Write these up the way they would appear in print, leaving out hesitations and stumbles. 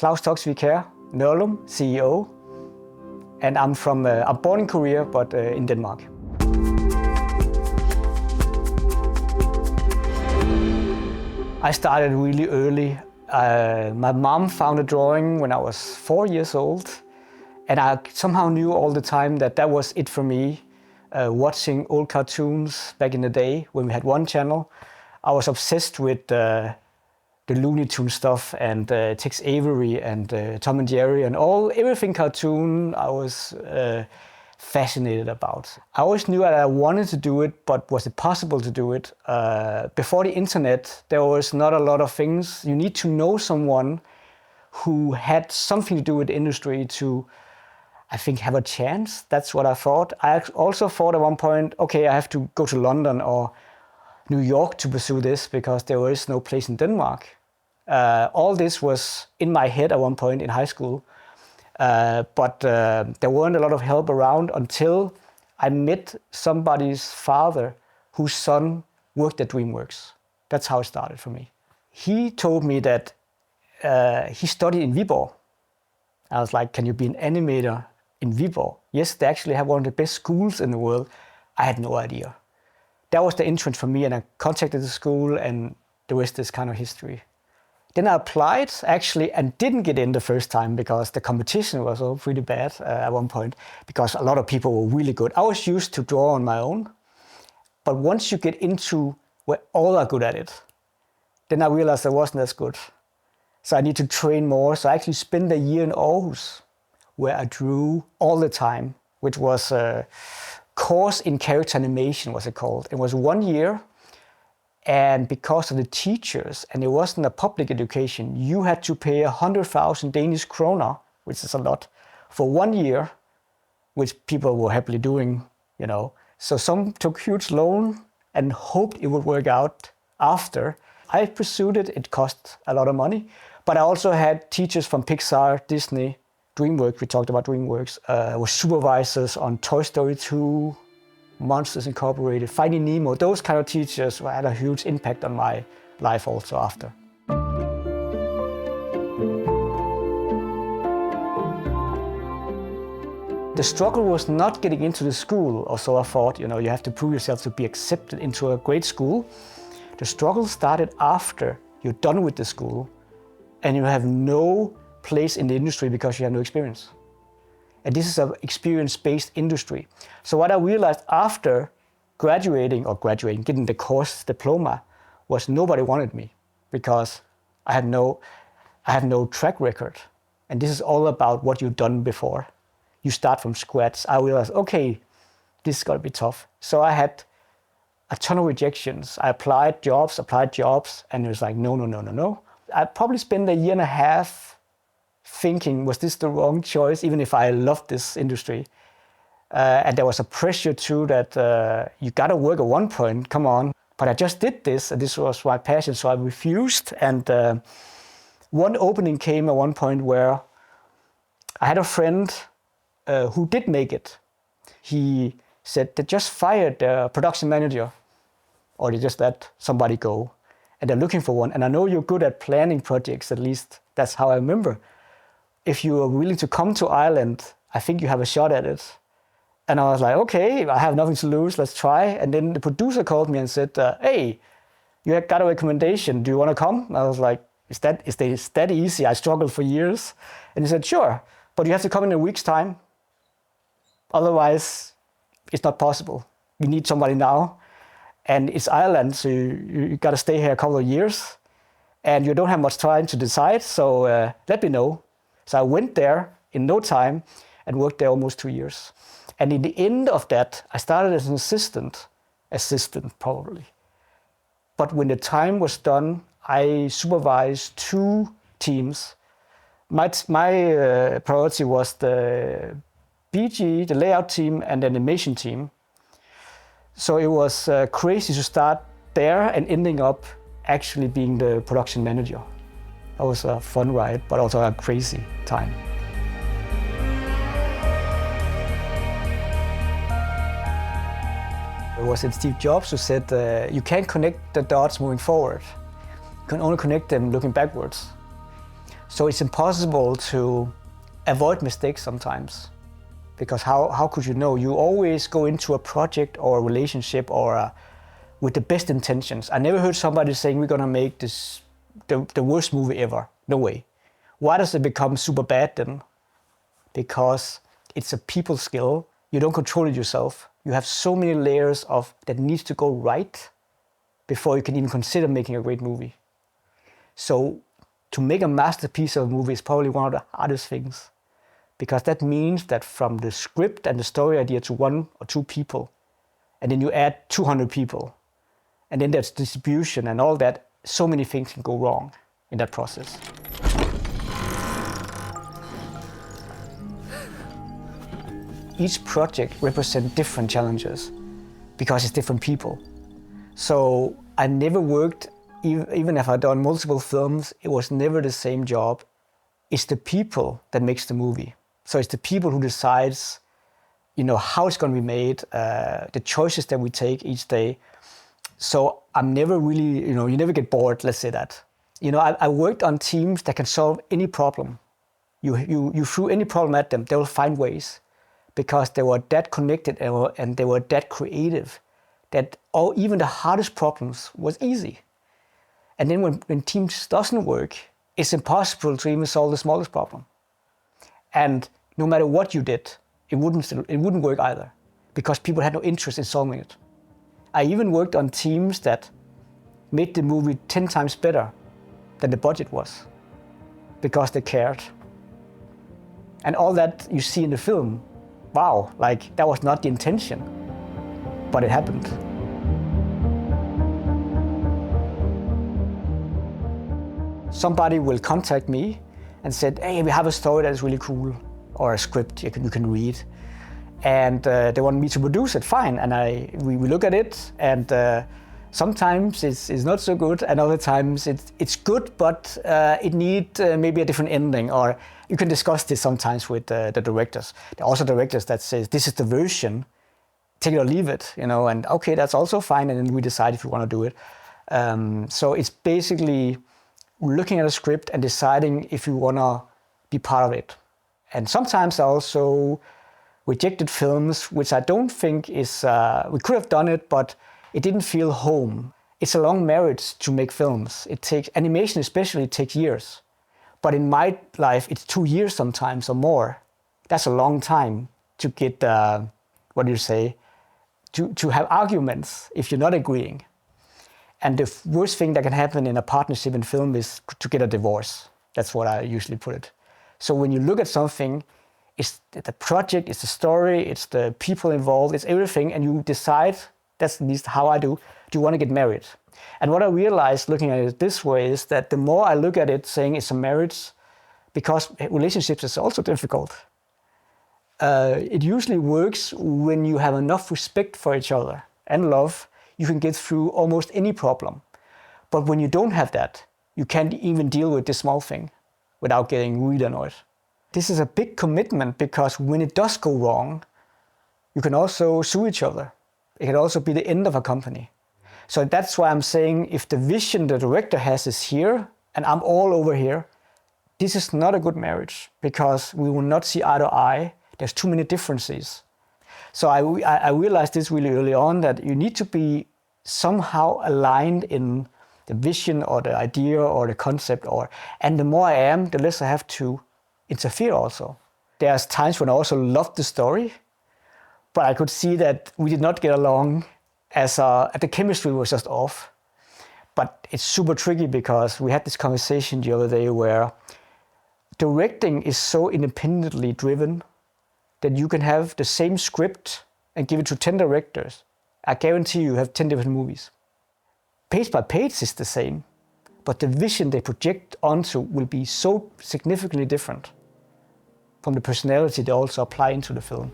Claus Toksvig Kjær, Nørlum, CEO. And I'm born in Korea, but in Denmark. I started really early. My mom found a drawing when I was 4 years old. And I somehow knew all the time that was it for me. Watching old cartoons back in the day when we had one channel, I was obsessed with the Looney Tunes stuff and Tex Avery and Tom and Jerry and everything cartoon I was fascinated about. I always knew that I wanted to do it, but was it possible to do it? Before the internet, there was not a lot of things. You need to know someone who had something to do with the industry to, I think, have a chance. That's what I thought. I also thought at one point, okay, I have to go to London or New York to pursue this because there was no place in Denmark. All this was in my head at one point in high school, but there weren't a lot of help around until I met somebody's father whose son worked at DreamWorks. That's how it started for me. He told me that he studied in Viborg. I was like, can you be an animator in Viborg? Yes, they actually have one of the best schools in the world. I had no idea. That was the entrance for me, and I contacted the school, and the rest is kind of history. Then I applied, actually, and didn't get in the first time because the competition was all pretty bad at one point, because a lot of people were really good. I was used to draw on my own, but once you get into where all are good at it, then I realized I wasn't as good. So I need to train more. So I actually spent a year in Aarhus, where I drew all the time, which was a course in character animation, was it called. It was 1 year, and because of the teachers, and it wasn't a public education, you had to pay 100,000 Danish kroner, which is a lot, for 1 year, which people were happily doing, you know. So some took huge loan and hoped it would work out after. I pursued it. It cost a lot of money, but I also had teachers from Pixar, Disney, DreamWorks, we talked about DreamWorks, was supervisors on Toy Story 2, Monsters Incorporated, Finding Nemo. Those kind of teachers had a huge impact on my life also after. The struggle was not getting into the school, or so I thought, you know, you have to prove yourself to be accepted into a great school. The struggle started after you're done with the school and you have no place in the industry because you have no experience. And this is an experience-based industry. So what I realized after getting the course diploma, was nobody wanted me because I had no track record. And this is all about what you've done before. You start from scratch. I realized, okay, this is gonna be tough. So I had a ton of rejections. I applied jobs, and it was like, no. I probably spent a year and a half thinking, was this the wrong choice, even if I loved this industry? And there was a pressure too that you gotta work at one point, come on. But I just did this, and this was my passion, so I refused. And one opening came at one point where I had a friend who did make it. He said they just fired their production manager, or they just let somebody go, and they're looking for one. And I know you're good at planning projects, at least that's how I remember. If you are willing to come to Ireland, I think you have a shot at it. And I was like, okay, I have nothing to lose, let's try. And then the producer called me and said, hey, you got a recommendation, do you want to come? And I was like, is that easy? I struggled for years. And he said, sure, but you have to come in a week's time. Otherwise, it's not possible. We need somebody now. And it's Ireland, so you got to stay here a couple of years. And you don't have much time to decide, so let me know. So I went there in no time and worked there almost 2 years. And in the end of that, I started as an assistant probably. But when the time was done, I supervised 2 teams. My priority was the BG, the layout team, and the animation team. So it was crazy to start there and ending up actually being the production manager. That was a fun ride, but also a crazy time. It was Steve Jobs who said, you can't connect the dots moving forward. You can only connect them looking backwards. So it's impossible to avoid mistakes sometimes, because how could you know? You always go into a project or a relationship with the best intentions. I never heard somebody saying we're gonna make this the worst movie ever. No way. Why does it become super bad then? Because it's a people skill. You don't control it yourself. You have so many layers that needs to go right before you can even consider making a great movie. So to make a masterpiece of a movie is probably one of the hardest things, because that means that from the script and the story idea to 1 or 2 people, and then you add 200 people, and then there's distribution and all that, so many things can go wrong in that process. Each project represents different challenges because it's different people. So I never worked, even if I've done multiple films, it was never the same job. It's the people that makes the movie. So it's the people who decides, how it's going to be made, the choices that we take each day. So I'm never really, you never get bored, let's say that. I worked on teams that can solve any problem. You threw any problem at them, they will find ways, because they were that connected and they were that creative that even the hardest problems was easy. And then when teams doesn't work, it's impossible to even solve the smallest problem. And no matter what you did, it wouldn't work either, because people had no interest in solving it. I even worked on teams that made the movie 10 times better than the budget was, because they cared. And all that you see in the film, wow, that was not the intention, but it happened. Somebody will contact me and said, hey, we have a story that is really cool, or a script you can read. And they want me to produce it, fine. And we look at it, and sometimes it's not so good, and other times it's good, but it needs maybe a different ending, or you can discuss this sometimes with the directors. There are also directors that says, this is the version, take it or leave it, and okay, that's also fine, and then we decide if we want to do it. So it's basically looking at a script and deciding if you want to be part of it. And sometimes I also rejected films, which I don't think is, we could have done it, but it didn't feel home. It's a long marriage to make films. It takes, animation especially, takes years. But in my life, it's 2 years sometimes or more. That's a long time to get, to have arguments if you're not agreeing. And the worst thing that can happen in a partnership in film is to get a divorce. That's what I usually put it. So when you look at something, it's the project, it's the story, it's the people involved, it's everything, and you decide, that's at least how I do you want to get married? And what I realized looking at it this way is that the more I look at it saying it's a marriage, because relationships is also difficult, it usually works when you have enough respect for each other and love, you can get through almost any problem. But when you don't have that, you can't even deal with this small thing without getting really annoyed. This is a big commitment, because when it does go wrong, you can also sue each other. It can also be the end of a company. So that's why I'm saying, if the vision the director has is here and I'm all over here, this is not a good marriage, because we will not see eye to eye. There's too many differences. So I realized this really early on, that you need to be somehow aligned in the vision or the idea or the concept, and the more I am, the less I have to interfere also. There's times when I also loved the story, but I could see that we did not get along, the chemistry was just off. But it's super tricky, because we had this conversation the other day where directing is so independently driven that you can have the same script and give it to 10 directors. I guarantee you have 10 different movies. Page by page is the same, but the vision they project onto will be so significantly different from the personality they also apply into the film.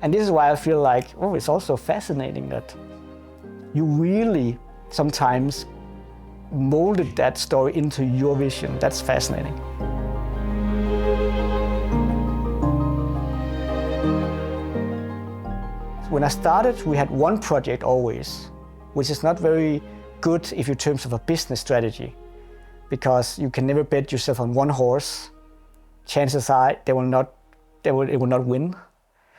And this is why I feel like, it's also fascinating that you really sometimes molded that story into your vision. That's fascinating. When I started, we had one project always, which is not very good if in terms of a business strategy. because you can never bet yourself on one horse. Chances are it will not win.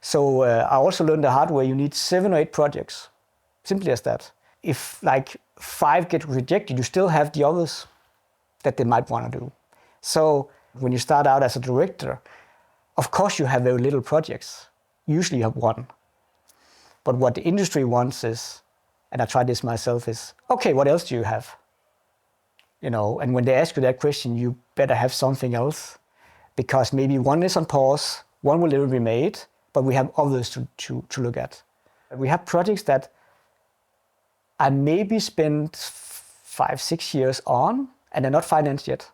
So I also learned the hard way, you need 7 or 8 projects, simply as that. If like 5 get rejected, you still have the others that they might want to do. So when you start out as a director, of course you have very little projects. Usually you have 1. But what the industry wants is, and I tried this myself, is, okay, what else do you have? And when they ask you that question, you better have something else, because maybe 1 is on pause, 1 will never be made, but we have others to look at. We have projects that I maybe spent 5-6 years on, and they're not financed yet,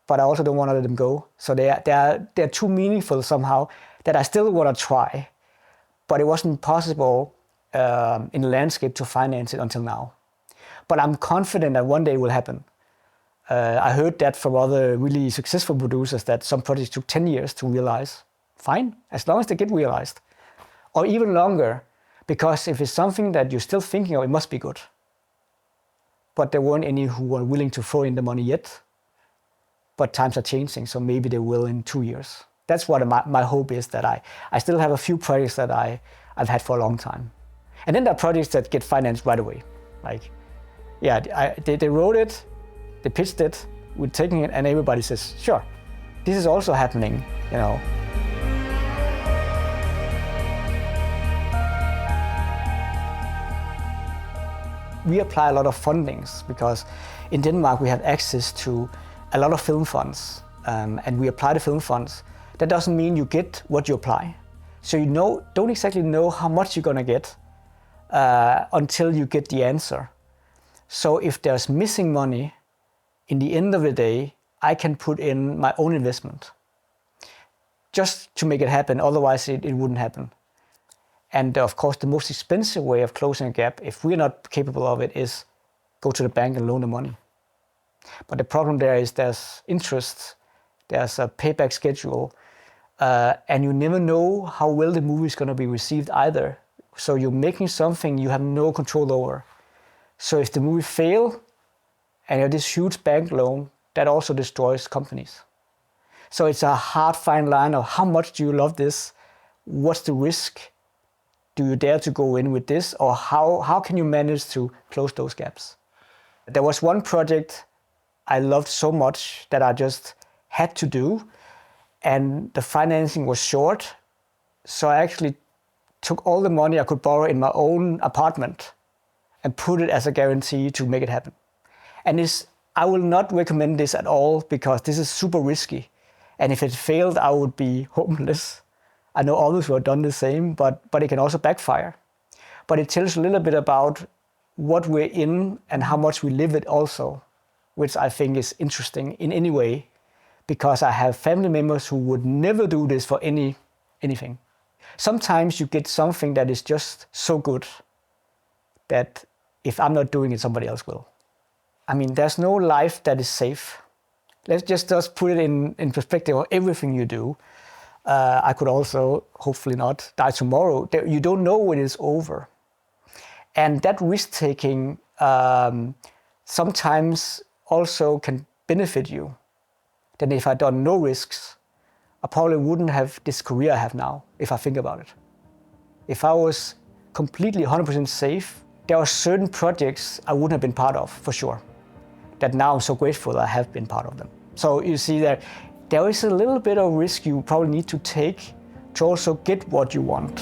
but I also don't want to let them go. So they're too meaningful somehow that I still want to try, but it wasn't possible in the landscape to finance it until now. But I'm confident that one day it will happen. I heard that from other really successful producers that some projects took 10 years to realize. Fine, as long as they get realized. Or even longer, because if it's something that you're still thinking of, it must be good. But there weren't any who were willing to throw in the money yet. But times are changing, so maybe they will in 2 years. That's what my hope is, that I still have a few projects that I've had for a long time. And then there are projects that get financed right away. Like, yeah, they wrote it, they pitched it, we're taking it, and everybody says, sure, this is also happening, We apply a lot of fundings because in Denmark we have access to a lot of film funds, and we apply the film funds. That doesn't mean you get what you apply. So don't exactly know how much you're gonna get until you get the answer. So if there's missing money, in the end of the day, I can put in my own investment just to make it happen. Otherwise, it wouldn't happen. And of course, the most expensive way of closing a gap, if we're not capable of it, is go to the bank and loan the money. But the problem there is there's interest, there's a payback schedule, and you never know how well the movie is going to be received either. So you're making something you have no control over. So if the movie fails, and you have this huge bank loan, that also destroys companies. So it's a hard fine line of how much do you love this? What's the risk? Do you dare to go in with this? Or how can you manage to close those gaps? There was one project I loved so much that I just had to do, and the financing was short. So I actually took all the money I could borrow in my own apartment and put it as a guarantee to make it happen. And I will not recommend this at all because this is super risky. And if it failed, I would be homeless. I know others who have done the same, but it can also backfire. But it tells a little bit about what we're in and how much we live it also, which I think is interesting in any way, because I have family members who would never do this for anything. Sometimes you get something that is just so good that if I'm not doing it, somebody else will. I mean, there's no life that is safe. Let's just put it in perspective of everything you do. I could also, hopefully not, die tomorrow. You don't know when it's over. And that risk-taking sometimes also can benefit you. Then if I'd done no risks, I probably wouldn't have this career I have now, if I think about it. If I was completely 100% safe, there are certain projects I wouldn't have been part of, for sure. That now I'm so grateful I have been part of them. So you see that there is a little bit of risk you probably need to take to also get what you want.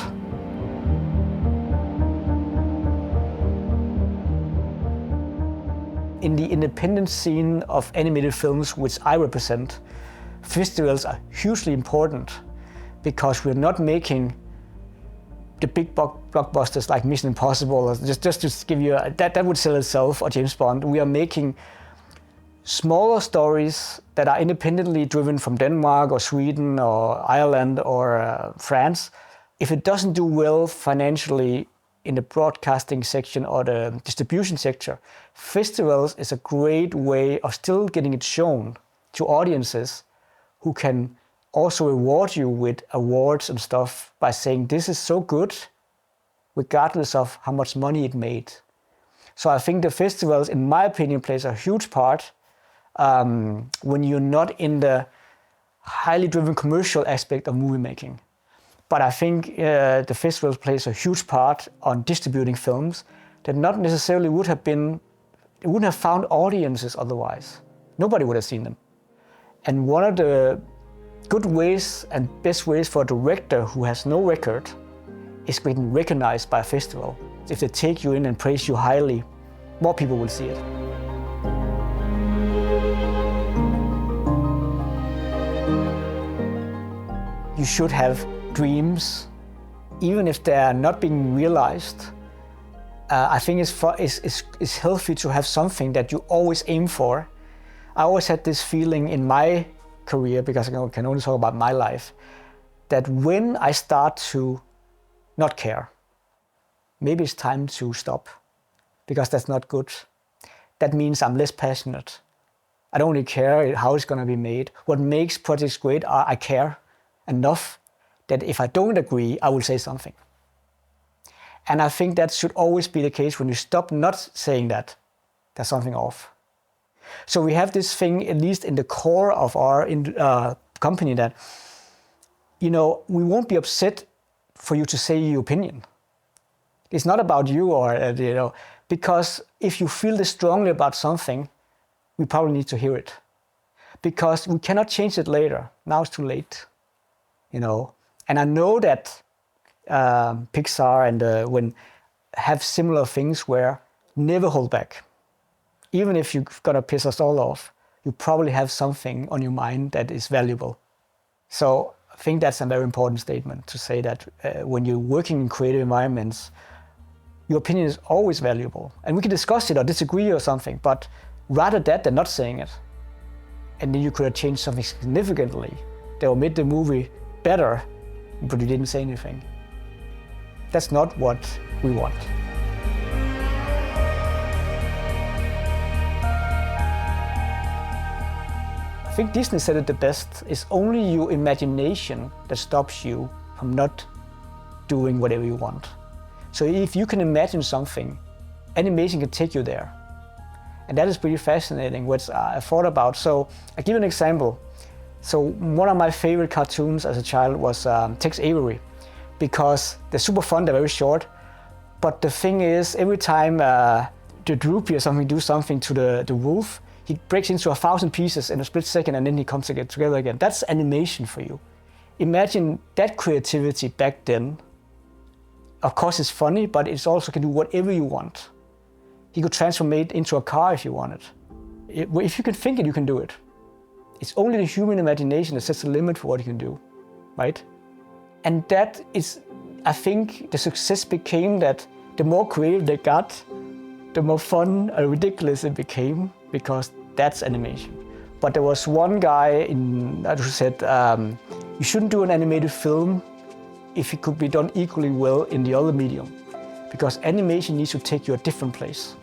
In the independent scene of animated films, which I represent, festivals are hugely important because we're not making the big blockbusters like Mission Impossible, just to give you that would sell itself, or James Bond. We are making smaller stories that are independently driven from Denmark or Sweden or Ireland or France. If it doesn't do well financially in the broadcasting section or the distribution sector, festivals is a great way of still getting it shown to audiences who can also reward you with awards and stuff by saying this is so good, regardless of how much money it made. So I think the festivals, in my opinion, plays a huge part when you're not in the highly driven commercial aspect of movie making. But I think the festival plays a huge part on distributing films that not necessarily wouldn't have found audiences otherwise. Nobody would have seen them. And one of the good ways and best ways for a director who has no record is getting recognized by a festival. If they take you in and praise you highly, more people will see it. You should have dreams, even if they are not being realized. I think it's healthy to have something that you always aim for. I always had this feeling in my career, because I can only talk about my life, that when I start to not care, maybe it's time to stop, because that's not good. That means I'm less passionate. I don't really care how it's going to be made. What makes projects great are I care enough that if I don't agree, I will say something. And I think that should always be the case. When you stop not saying that, there's something off. So we have this thing, at least in the core of our company, that, we won't be upset for you to say your opinion. It's not about you, or, because if you feel this strongly about something, we probably need to hear it. Because we cannot change it later. Now it's too late, And I know that Pixar and when have similar things where never hold back. Even if you're gonna piss us all off, you probably have something on your mind that is valuable. So I think that's a very important statement to say, that when you're working in creative environments, your opinion is always valuable. And we can discuss it or disagree or something, but rather that than not saying it. And then you could have changed something significantly that will make the movie better, but you didn't say anything. That's not what we want. I think Disney said it the best. It's only your imagination that stops you from not doing whatever you want. So if you can imagine something, animation can take you there. And that is pretty fascinating, which I thought about. So I'll give you an example. So one of my favorite cartoons as a child was Tex Avery, because they're super fun, they're very short. But the thing is, every time the droopy or something do something to the wolf, he breaks into 1,000 pieces in a split second, and then he comes together again. That's animation for you. Imagine that creativity back then. Of course it's funny, but it also can do whatever you want. He could transform it into a car if you wanted. If you can think it, you can do it. It's only the human imagination that sets the limit for what you can do, right? And that is, I think, the success became that the more creative they got, the more fun and ridiculous it became, because that's animation. But there was one guy who said, you shouldn't do an animated film if it could be done equally well in the other medium, because animation needs to take you a different place.